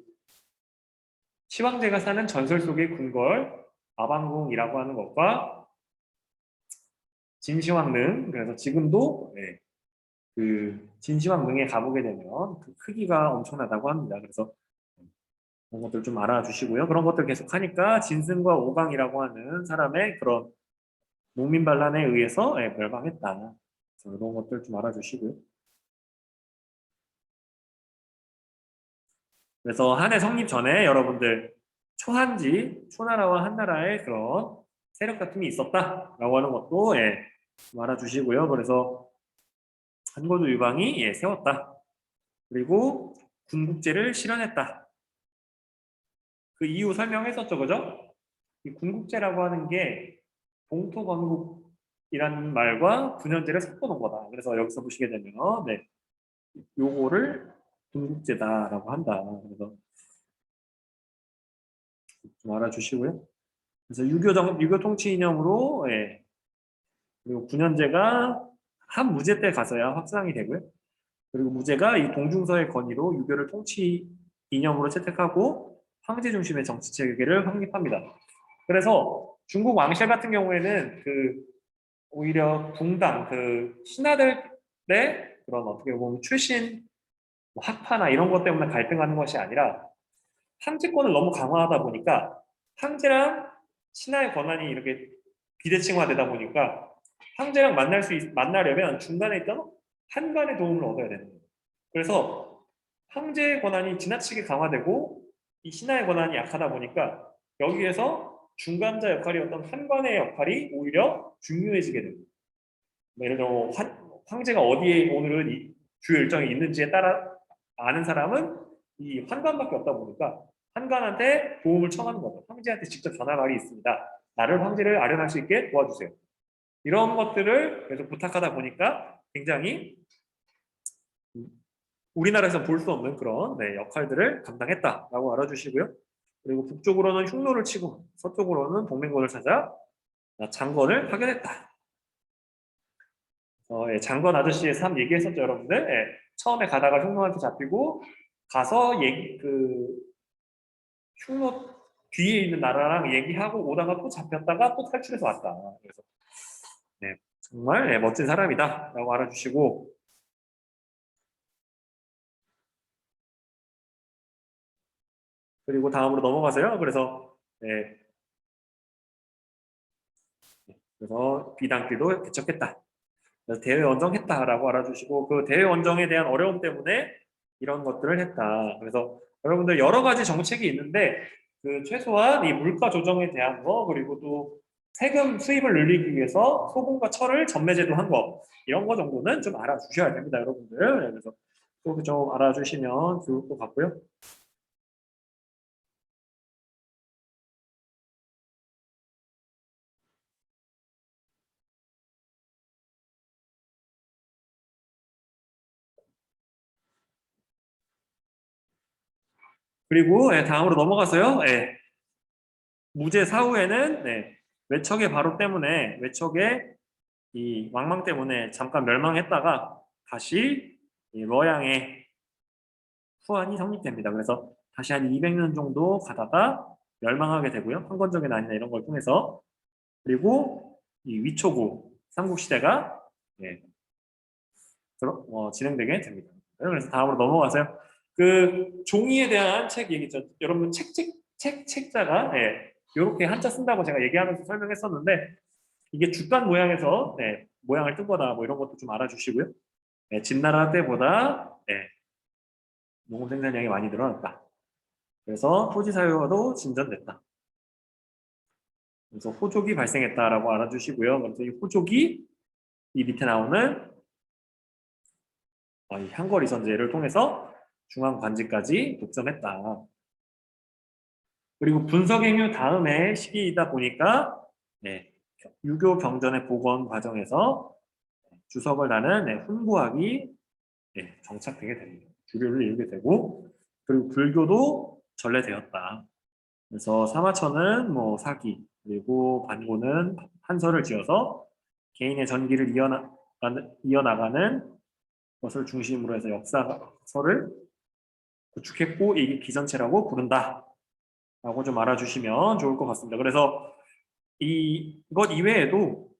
시황제가 사는 전설 속의 궁궐 아방궁이라고 하는 것과 진시황릉 그래서 지금도 그 진시황릉에 가보게 되면 그 크기가 엄청나다고 합니다. 그래서 그런 것들 좀 알아주시고요. 그런 것들 계속 하니까 진승과 오강이라고 하는 사람의 그런 농민 반란에 의해서 멸망했다. 그래서 이런 것들 좀 알아주시고요. 그래서 한해 성립 전에 여러분들 초한지, 초나라와 한나라의 그런 세력 다툼이 있었다라고 하는 것도 좀 알아주시고요. 그래서 한고조 유방이 세웠다. 그리고 군국제를 실현했다. 그 이유 설명했었죠, 그죠? 이 군국제라고 하는 게 동토건국이라는 말과 분연제를 섞어놓은 거다. 그래서 여기서 보시게 되면, 요거를 군국제다라고 한다. 그래서 좀 알아주시고요. 그래서 유교 통치 이념으로, 그리고 분연제가 한 무제 때 가서야 확산이 되고요. 그리고 무제가 이 동중서의 건의로 유교를 통치 이념으로 채택하고 황제 중심의 정치 체계를 확립합니다. 그래서 중국 왕실 같은 경우에는 그 오히려 붕당 그 신하들의 그런 어떻게 보면 출신 뭐 학파나 이런 것 때문에 갈등하는 것이 아니라 황제권을 너무 강화하다 보니까 황제랑 신하의 권한이 이렇게 비대칭화되다 보니까 황제랑 만나려면 중간에 있던 한관의 도움을 얻어야 되는 거예요. 그래서 황제의 권한이 지나치게 강화되고 이 신하의 권한이 약하다 보니까 여기에서 중간자 역할이었던 한관의 역할이 오히려 중요해지게 됩니다. 예를 들어 황제가 어디에 오늘은 주요 일정이 있는지에 따라 아는 사람은 이 환관밖에 없다 보니까 환관한테 도움을 청하는 거죠. 황제한테 직접 전할 말이 있습니다. 나를 황제를 아련할 수 있게 도와주세요. 이런 것들을 계속 부탁하다 보니까 굉장히 우리나라에서 볼 수 없는 그런 역할들을 감당했다라고 알아주시고요. 그리고 북쪽으로는 흉노를 치고 서쪽으로는 동맹군을 찾아 장건을 파견했다. 장건 아저씨의 삶 얘기했었죠, 여러분들. 처음에 가다가 흉노한테 잡히고 가서 흉노 뒤에 있는 나라랑 얘기하고 오다가 또 잡혔다가 또 탈출해서 왔다. 그래서 정말 멋진 사람이다라고 알아주시고 그리고 다음으로 넘어가세요. 그래서 비단길도 개척했다. 그래서 대외 원정했다라고 알아주시고 그 대외 원정에 대한 어려움 때문에 이런 것들을 했다. 그래서 여러분들 여러 가지 정책이 있는데 그 최소한 이 물가 조정에 대한 거 그리고 또 세금 수입을 늘리기 위해서 소금과 철을 전매제도 한 거 이런 거 정도는 좀 알아주셔야 됩니다, 여러분들. 그래서 또 좀 알아주시면 좋을 것 같고요. 그리고 다음으로 넘어가서요. 무제 사후에는 외척의 바로 때문에 외척의 이 왕망 때문에 잠깐 멸망했다가 다시 이 러양의 후한이 성립됩니다. 그래서 다시 한 200년 정도 가다가 멸망하게 되고요. 판건적인 난이나 이런 걸 통해서. 그리고 이 위초고 삼국시대가 예, 진행되게 됩니다. 그래서 다음으로 넘어가세요. 그 종이에 대한 책 얘기죠. 여러분 책자가 이렇게 한자 쓴다고 제가 얘기하면서 설명했었는데 이게 주간 모양에서 모양을 뜬 거다 뭐 이런 것도 좀 알아주시고요. 진나라 때보다 농업 생산량이 많이 늘어났다. 그래서 토지 사유화도 진전됐다. 그래서 호족이 발생했다라고 알아주시고요. 그래서 이 호족이 이 밑에 나오는 이 향거리 선제를 통해서 중앙 관지까지 독점했다. 그리고 분석행위 다음에 시기이다 보니까 유교 경전의 복원 과정에서 주석을 다는 훈구학이 정착되게 됩니다. 주류를 이루게 되고 그리고 불교도 전래되었다. 그래서 사마천은 뭐 사기 그리고 반고는 한설을 지어서 개인의 전기를 이어나가는 것을 중심으로 해서 역사설을 구축했고 이게 기전체라고 부른다. 라고 좀 알아주시면 좋을 것 같습니다. 그래서 이것 이외에도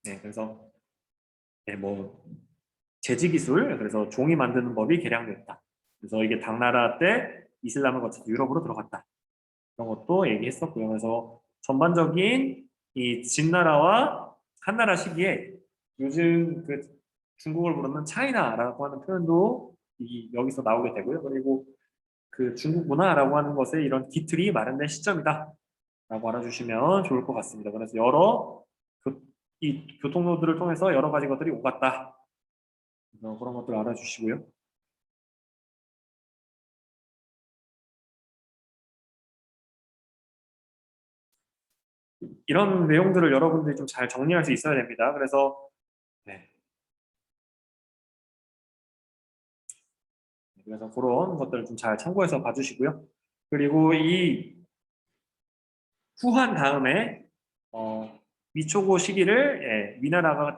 그래서 뭐 제지기술 그래서 종이 만드는 법이 개량됐다. 그래서 이게 당나라 때 이슬람을 거쳐서 유럽으로 들어갔다. 그런 것도 얘기했었고요. 그래서 전반적인 이 진나라와 한나라 시기에 요즘 그 중국을 부르는 차이나라고 하는 표현도 여기서 나오게 되고요. 그리고 그 중국 문화라고 하는 것에 이런 기틀이 마련된 시점이다. 라고 알아주시면 좋을 것 같습니다. 그래서 이 교통로들을 통해서 여러 가지 것들이 오갔다. 그런 것들 알아주시고요. 이런 내용들을 여러분들이 좀 잘 정리할 수 있어야 됩니다. 그래서 그런 것들을 좀 잘 참고해서 봐주시고요. 그리고 이 후한 다음에 위초고 시기를 위나라가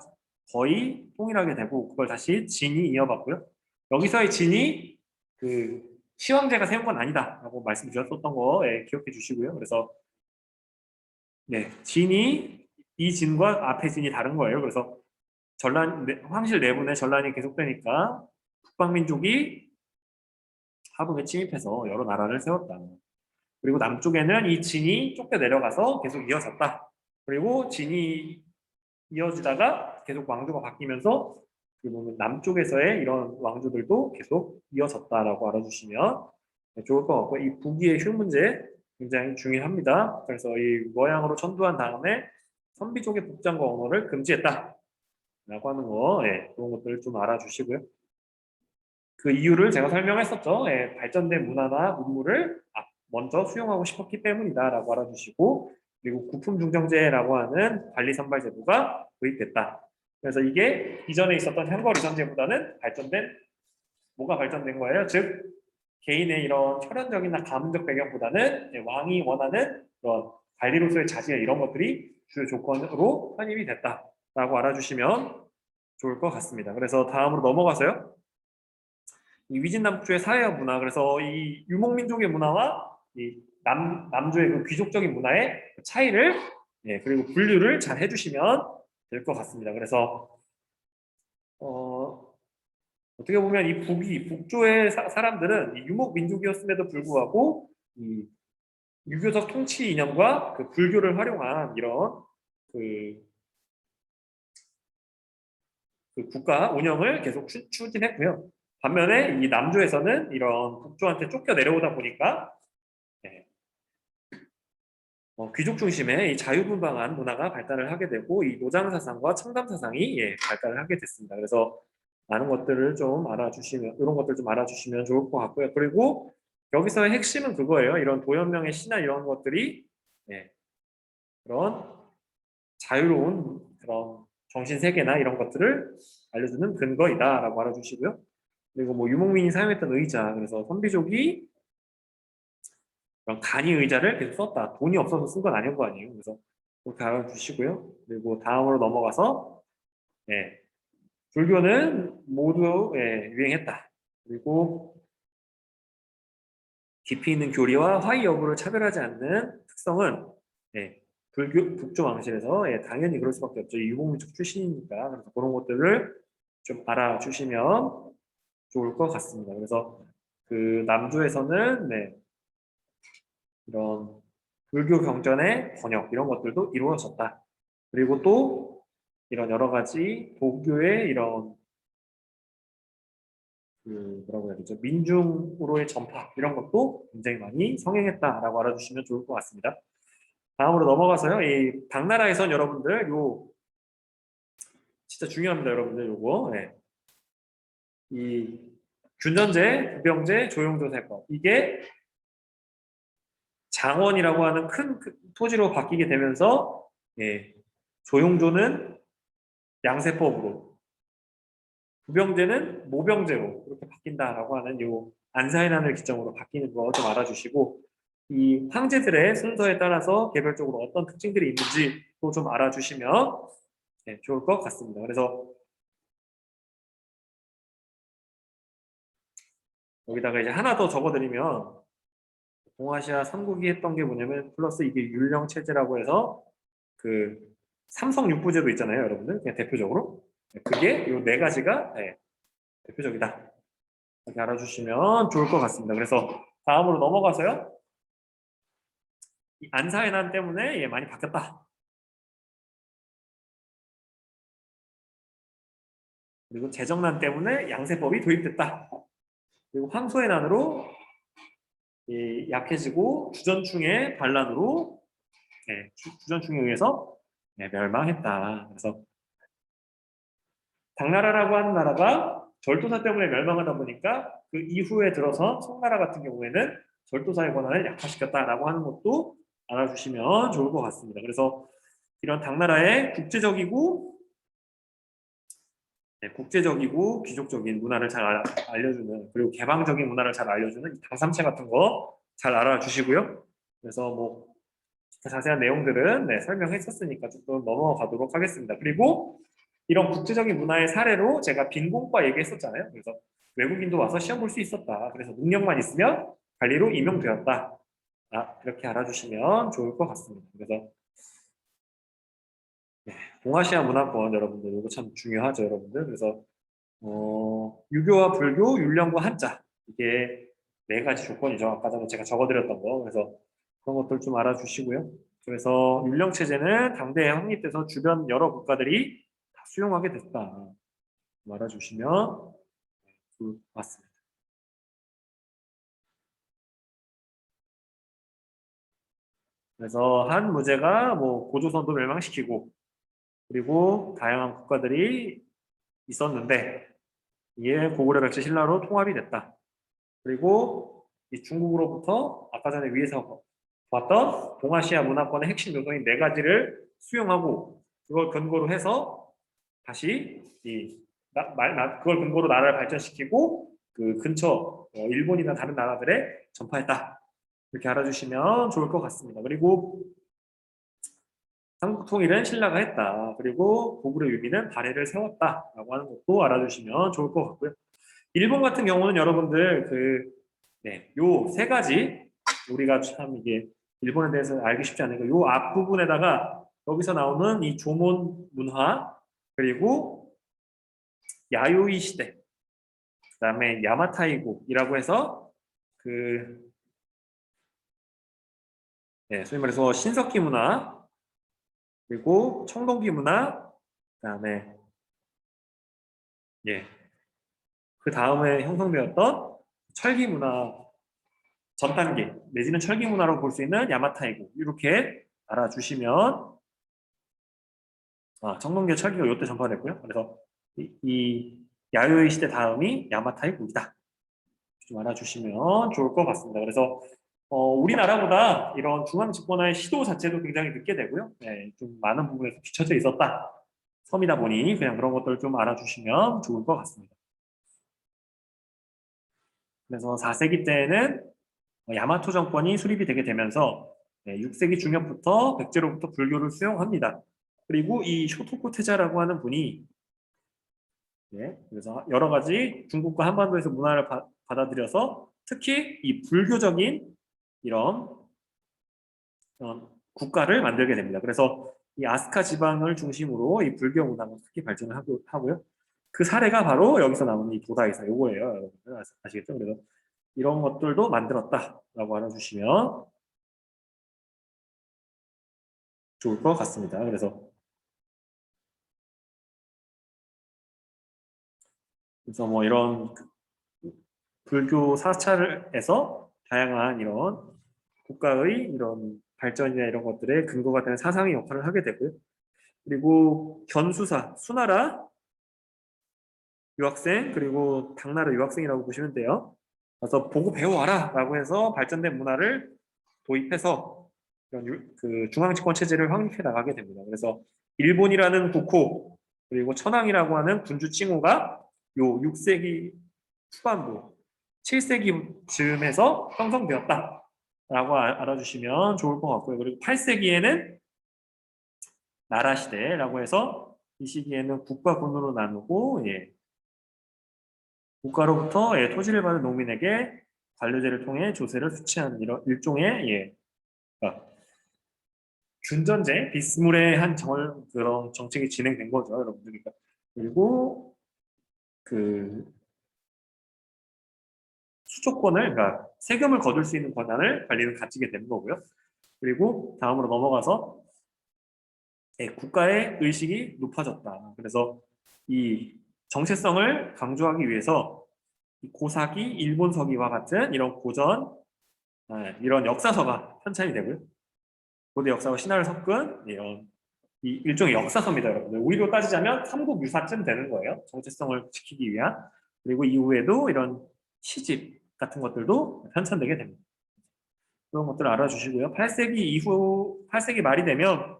거의 통일하게 되고 그걸 다시 진이 이어받고요. 여기서의 진이 그 시황제가 세운 건 아니다라고 말씀드렸었던 거 기억해 주시고요. 그래서 진이 이 진과 앞의 진이 다른 거예요. 그래서 황실 내분의 전란이 계속되니까 북방민족이 하북에 침입해서 여러 나라를 세웠다. 그리고 남쪽에는 이 진이 쫓겨 내려가서 계속 이어졌다. 그리고 진이 이어지다가 계속 왕조가 바뀌면서 그리고 남쪽에서의 이런 왕조들도 계속 이어졌다라고 알아주시면 좋을 것 같고 이 북위의 휴 문제 굉장히 중요합니다. 그래서 이 모양으로 천도한 다음에 선비족의 복장과 언어를 금지했다. 라고 하는 거 그런 것들을 좀 알아주시고요. 그 이유를 제가 설명했었죠. 발전된 문화나 문물을 먼저 수용하고 싶었기 때문이다라고 알아주시고 그리고 구품중정제라고 하는 관리선발제도가 도입됐다. 그래서 이게 이전에 있었던 향거리선제보다는 뭐가 발전된 거예요? 즉 개인의 이런 혈연적이나 가문적 배경보다는 왕이 원하는 그런 관리로서의 자질 이런 것들이 주요 조건으로 편입이 됐다라고 알아주시면 좋을 것 같습니다. 그래서 다음으로 넘어가서요. 이 위진남주의 사회와 문화, 그래서 이 유목민족의 문화와 이 남조의 그 귀족적인 문화의 차이를 그리고 분류를 잘 해주시면 될 것 같습니다. 그래서 어떻게 보면 이 북조의 사람들은 이 유목민족이었음에도 불구하고 이 유교적 통치 이념과 그 불교를 활용한 이런 그, 그 국가 운영을 계속 추진했고요. 반면에 이 남조에서는 이런 북조한테 쫓겨 내려오다 보니까 귀족 중심의 이 자유분방한 문화가 발달을 하게 되고 이 노장 사상과 청담 사상이 발달을 하게 됐습니다. 그래서 많은 것들을 좀 알아주시면 이런 것들 좀 알아주시면 좋을 것 같고요. 그리고 여기서의 핵심은 그거예요. 이런 도연명의 시나 이런 것들이 그런 자유로운 그런 정신 세계나 이런 것들을 알려주는 근거이다라고 알아주시고요. 그리고 뭐 유목민이 사용했던 의자, 그래서 선비족이 그런 간이 의자를 계속 썼다. 돈이 없어서 쓴 건 아닌 거 아니에요. 그래서 그렇게 알아주시고요. 그리고 다음으로 넘어가서 불교는 모두 유행했다. 그리고 깊이 있는 교리와 화의 여부를 차별하지 않는 특성은 예, 불교 북조 왕실에서 예, 당연히 그럴 수밖에 없죠. 유목민족 출신이니까. 그래서 그런 것들을 좀 알아주시면 좋을 것 같습니다. 그래서 그 남조에서는 네, 이런 불교 경전의 번역 이런 것들도 이루어졌다. 그리고 또 이런 여러 가지 도교의 이런 그 뭐라고 해야 되죠? 민중으로의 전파 이런 것도 굉장히 많이 성행했다라고 알아주시면 좋을 것 같습니다. 다음으로 넘어가서요. 이 당나라에선 여러분들 요 진짜 중요합니다, 여러분들 요거. 네. 이 균전제, 부병제, 조용조세법 이게 장원이라고 하는 큰 토지로 바뀌게 되면서 예, 조용조는 양세법으로 부병제는 모병제로 이렇게 바뀐다라고 하는 요 안사해난을 기점으로 바뀌는 거 좀 알아주시고 이 황제들의 순서에 따라서 개별적으로 어떤 특징들이 있는지도 좀 알아주시면 네, 좋을 것 같습니다. 그래서 여기다가 이제 하나 더 적어드리면 동아시아 삼국이 했던 게 뭐냐면 플러스 이게 율령 체제라고 해서 그 삼성 육부제도 있잖아요, 여러분들. 그냥 대표적으로 그게 요 네 가지가 네, 대표적이다. 이렇게 알아주시면 좋을 것 같습니다. 그래서 다음으로 넘어가서요. 이 안사의 난 때문에 예, 많이 바뀌었다. 그리고 재정난 때문에 양세법이 도입됐다. 그리고 황소의 난으로 이 약해지고 주전충의 반란으로 예, 주전충에 의해서 예, 멸망했다. 그래서 당나라라고 하는 나라가 절도사 때문에 멸망하다 보니까 그 이후에 들어서 송나라 같은 경우에는 절도사의 권한을 약화시켰다라고 하는 것도 알아주시면 좋을 것 같습니다. 그래서 이런 당나라의 국제적이고 네, 국제적이고 귀족적인 문화를 잘 알려주는 그리고 개방적인 문화를 잘 알려주는 이 당삼체 같은 거 잘 알아주시고요. 그래서 뭐 자세한 내용들은 네, 설명했었으니까 조금 넘어가도록 하겠습니다. 그리고 이런 국제적인 문화의 사례로 제가 빈공과 얘기했었잖아요. 그래서 외국인도 와서 시험 볼 수 있었다. 그래서 능력만 있으면 관리로 임용되었다. 아, 이렇게 알아주시면 좋을 것 같습니다. 그래서 네, 동아시아 문화권 여러분들 이거 참 중요하죠, 여러분들. 그래서 유교와 불교, 율령과 한자 이게 네 가지 조건이죠. 아까 전에 제가 적어드렸던 거. 그래서 그런 것들 좀 알아주시고요. 그래서 율령 체제는 당대에 확립돼서 주변 여러 국가들이 다 수용하게 됐다. 알아주시면 좋을 것 같습니다. 그래서 한 무제가 뭐 고조선도 멸망시키고 그리고 다양한 국가들이 있었는데 이에 고구려 백제 신라로 통합이 됐다. 그리고 이 중국으로부터 아까 전에 위에서 봤던 동아시아 문화권의 핵심 요소인 네 가지를 수용하고 그걸 근거로 해서 다시 그걸 근거로 나라를 발전시키고 그 근처 일본이나 다른 나라들에 전파했다. 이렇게 알아주시면 좋을 것 같습니다. 그리고 삼국 통일은 신라가 했다. 그리고 고구려 유비는 발해를 세웠다라고 하는 것도 알아주시면 좋을 것 같고요. 일본 같은 경우는 여러분들 네, 요 세 가지 우리가 참 이게 일본에 대해서 알기 쉽지 않으니까 요 앞부분에다가 여기서 나오는 이 조몬 문화 그리고 야요이 시대 그다음에 야마타이국이라고 해서 그 네, 소위 말해서 신석기 문화 그리고 청동기 문화 그다음에 예, 그 다음에 형성되었던 철기 문화 전 단계 내지는 철기 문화로 볼 수 있는 야마타이국 이렇게 알아주시면 청동기 철기가 이때 전파됐고요. 그래서 이 야요이 시대 다음이 야마타이국이다. 좀 알아주시면 좋을 것 같습니다. 그래서 우리나라보다 이런 중앙 집권화의 시도 자체도 굉장히 늦게 되고요. 네, 좀 많은 부분에서 뒤처져 있었다. 섬이다 보니 그냥 그런 것들을 좀 알아주시면 좋을 것 같습니다. 그래서 4세기 때에는 야마토 정권이 수립이 되게 되면서 6세기 중엽부터 백제로부터 불교를 수용합니다. 그리고 이 쇼토쿠 태자라고 하는 분이 그래서 여러 가지 중국과 한반도에서 문화를 받아들여서 특히 이 불교적인 이런 국가를 만들게 됩니다. 그래서 이 아스카 지방을 중심으로 이 불교 문화가 크게 발전을 하고요. 그 사례가 바로 여기서 나오는 이 도다이사 요거예요. 여러분들 아시겠죠? 그래서 이런 것들도 만들었다라고 알아주시면 좋을 것 같습니다. 그래서 뭐 이런 불교 사찰에서 다양한 이런 국가의 이런 발전이나 이런 것들의 근거가 되는 사상의 역할을 하게 되고요. 그리고 견수사, 수나라 유학생, 그리고 당나라 유학생이라고 보시면 돼요. 그래서 보고 배워와라 라고 해서 발전된 문화를 도입해서 그 중앙집권 체제를 확립해 나가게 됩니다. 그래서 일본이라는 국호, 그리고 천황이라고 하는 군주 칭호가 요 6세기 후반부, 7세기 즈음에서 형성되었다라고 알아주시면 좋을 것 같고요. 그리고 8세기에는 나라 시대라고 해서 이 시기에는 국가 군으로 나누고 국가로부터 토지를 받은 농민에게 관료제를 통해 조세를 수취하는 이런 일종의 그러니까 균전제 비스무리한 그런 정책이 진행된 거죠, 여러분들. 그리고 그 수초권을, 그러니까 세금을 거둘 수 있는 권한을 관리는 가지게 되는 거고요. 그리고 다음으로 넘어가서 국가의 의식이 높아졌다. 그래서 이 정체성을 강조하기 위해서 고사기, 일본서기와 같은 이런 고전, 이런 역사서가 편찬이 되고요. 고대 역사와 신화를 섞은 이런 일종의 역사서입니다, 여러분들. 우리로 따지자면 삼국유사쯤 되는 거예요. 정체성을 지키기 위한. 그리고 이후에도 이런 시집 같은 것들도 편찬되게 됩니다. 그런 것들을 알아주시고요. 8세기 말이 되면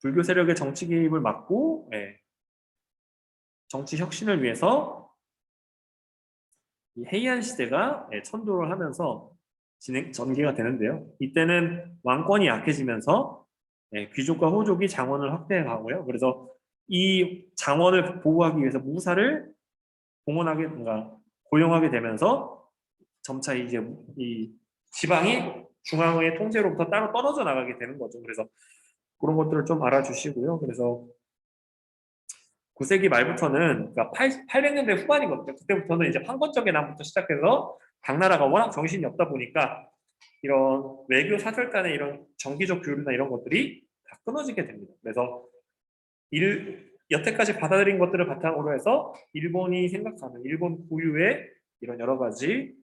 불교 세력의 정치 개입을 막고 정치 혁신을 위해서 이 헤이안 시대가 천도를 하면서 전개가 되는데요. 이때는 왕권이 약해지면서 귀족과 호족이 장원을 확대해 가고요. 그래서 이 장원을 보호하기 위해서 무사를 공헌하게, 뭔가 고용하게 되면서 점차 이제 이 지방이 중앙의 통제로부터 따로 떨어져 나가게 되는 거죠. 그래서 그런 것들을 좀 알아주시고요. 그래서 9세기 말부터는, 그러니까 800년대 후반이거든요. 그때부터는 이제 판권적 예난부터 시작해서 당나라가 워낙 정신이 없다 보니까 이런 외교 사절 간의 이런 정기적 교류나 이런 것들이 다 끊어지게 됩니다. 그래서 여태까지 받아들인 것들을 바탕으로 해서 일본이 생각하는 일본 고유의 이런 여러 가지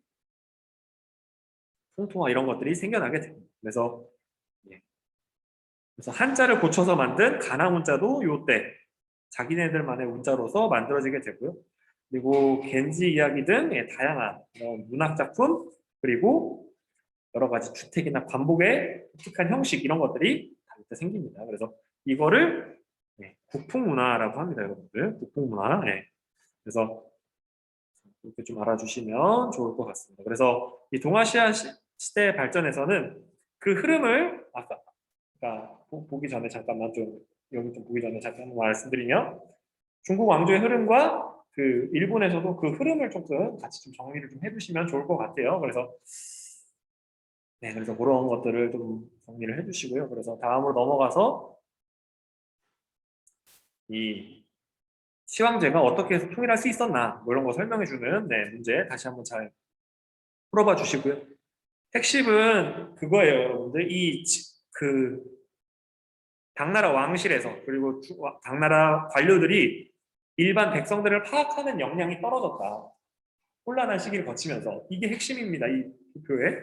풍토와 이런 것들이 생겨나게 됩니다. 그래서 한자를 고쳐서 만든 가나 문자도 요때 자기네들만의 문자로서 만들어지게 되고요. 그리고 겐지 이야기 등 다양한 문학 작품, 그리고 여러 가지 주택이나 관복의 독특한 형식, 이런 것들이 다 이때 생깁니다. 그래서 이거를 국풍문화라고 합니다, 여러분들. 국풍문화. 그래서 이렇게 좀 알아주시면 좋을 것 같습니다. 그래서 이 동아시아 시대 발전에서는 그 흐름을 그러니까 보기 전에 잠깐만 좀 여기 좀 보기 전에 잠깐 말씀드리면, 중국 왕조의 흐름과 그 일본에서도 그 흐름을 조금 같이 좀 정리를 좀 해주시면 좋을 것 같아요. 그래서 그런 것들을 좀 정리를 해주시고요. 그래서 다음으로 넘어가서 이 시황제가 어떻게 해서 통일할 수 있었나, 뭐 이런 거 설명해주는 문제 다시 한번 잘 풀어봐 주시고요. 핵심은 그거예요, 여러분들. 그 당나라 왕실에서, 그리고 당나라 관료들이 일반 백성들을 파악하는 역량이 떨어졌다. 혼란한 시기를 거치면서. 이게 핵심입니다, 이 도표에.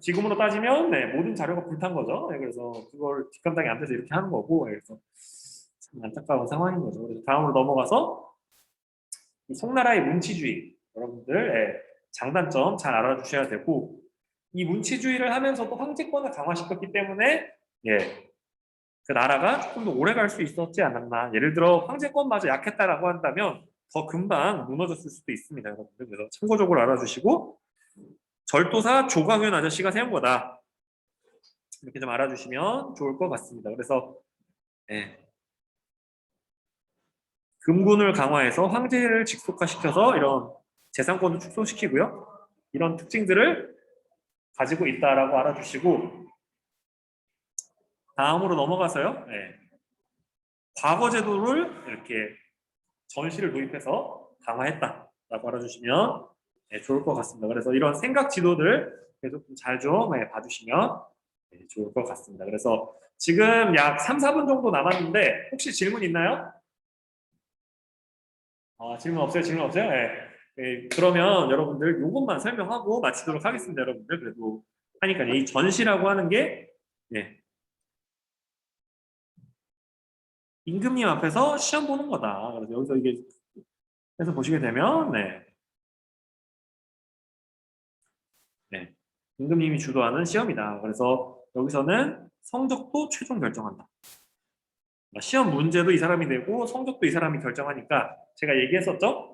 지금으로 따지면 모든 자료가 불탄 거죠. 그래서 그걸 뒷감당이 안 돼서 이렇게 하는 거고, 그래서 참 안타까운 상황인 거죠. 그래서 다음으로 넘어가서 이 송나라의 문치주의, 여러분들 장단점 잘 알아주셔야 되고, 이 문치주의를 하면서도 황제권을 강화시켰기 때문에 그 나라가 조금 더 오래 갈 수 있었지 않았나. 예를 들어 황제권마저 약했다라고 한다면 더 금방 무너졌을 수도 있습니다, 여러분들. 그래서 참고적으로 알아주시고, 절도사 조광현 아저씨가 세운 거다, 이렇게 좀 알아주시면 좋을 것 같습니다. 그래서 금군을 강화해서 황제를 직속화시켜서 이런 재산권도 축소시키고요. 이런 특징들을 가지고 있다라고 알아주시고 다음으로 넘어가서요. 네. 과거 제도를 이렇게 전시를 도입해서 강화했다라고 알아주시면 네, 좋을 것 같습니다. 그래서 이런 생각 지도들 계속 잘 좀 봐주시면 네, 좋을 것 같습니다. 그래서 지금 약 3, 4분 정도 남았는데 혹시 질문 있나요? 질문 없어요? 질문 없어요? 네. 네, 그러면 여러분들 이것만 설명하고 마치도록 하겠습니다. 여러분들 그래도 하니까 이 전시라고 하는 게 네, 임금님 앞에서 시험 보는 거다. 그래서 여기서 이게 해서 보시게 되면 네, 네, 임금님이 주도하는 시험이다. 그래서 여기서는 성적도 최종 결정한다. 시험 문제도 이 사람이 내고 성적도 이 사람이 결정하니까 제가 얘기했었죠.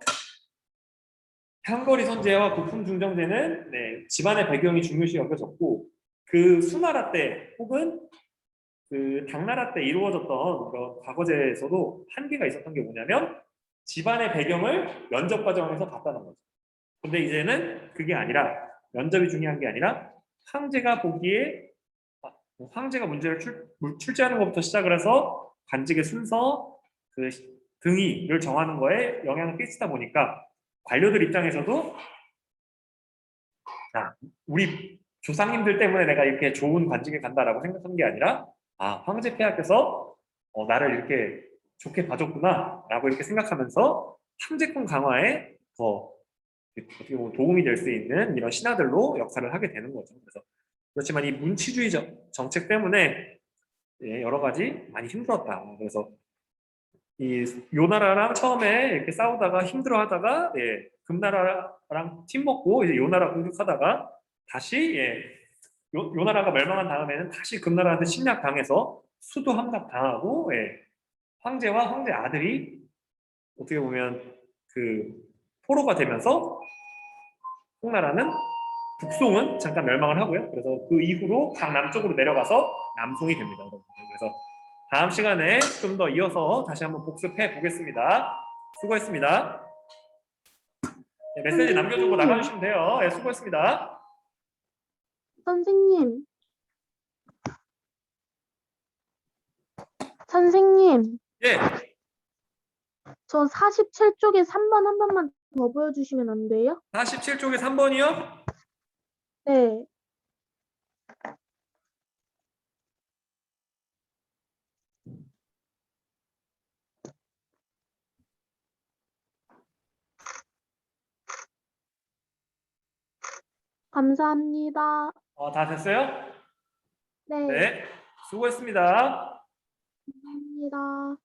향거리 선제와 부품 중정제는 네, 집안의 배경이 중요시 여겨졌고 그 수나라 때 혹은 그 당나라 때 이루어졌던 그런 과거제에서도 한계가 있었던 게 뭐냐면 집안의 배경을 면접 과정에서 봤다는 거죠. 근데 이제는 그게 아니라 면접이 중요한 게 아니라 황제가 보기에 황제가 문제를 출제하는 것부터 시작을 해서 관직의 순서, 그 등위를 정하는 거에 영향을 끼치다 보니까 관료들 입장에서도 자, 우리 조상님들 때문에 내가 이렇게 좋은 관직에 간다라고 생각한 게 아니라 황제 폐하께서 나를 이렇게 좋게 봐줬구나 라고 이렇게 생각하면서 황제권 강화에 더 어떻게 보면 도움이 될 수 있는 이런 신하들로 역할을 하게 되는 거죠. 그래서 그렇지만 이 문치주의 정책 때문에 예, 여러 가지 많이 힘들었다. 그래서 이 요나라랑 처음에 이렇게 싸우다가 힘들어하다가 예, 금나라랑 팀 먹고 이제 요나라 공격하다가 다시 요나라가 멸망한 다음에는 다시 금나라한테 침략당해서 수도 함락당하고 예, 황제와 황제 아들이 어떻게 보면 그 포로가 되면서 송나라는 북송은 잠깐 멸망을 하고요. 그래서 그 이후로 강남쪽으로 내려가서 남송이 됩니다. 여러분들. 그래서 다음 시간에 좀 더 이어서 다시 한번 복습해 보겠습니다. 수고했습니다. 네, 메시지 남겨주고 나가주시면 돼요. 네, 수고했습니다. 선생님, 선생님, 예, 저 47쪽에 3번 한 번만 더 보여주시면 안 돼요? 47쪽에 3번이요? 네, 감사합니다. 다 됐어요? 네, 네, 수고했습니다. 감사합니다.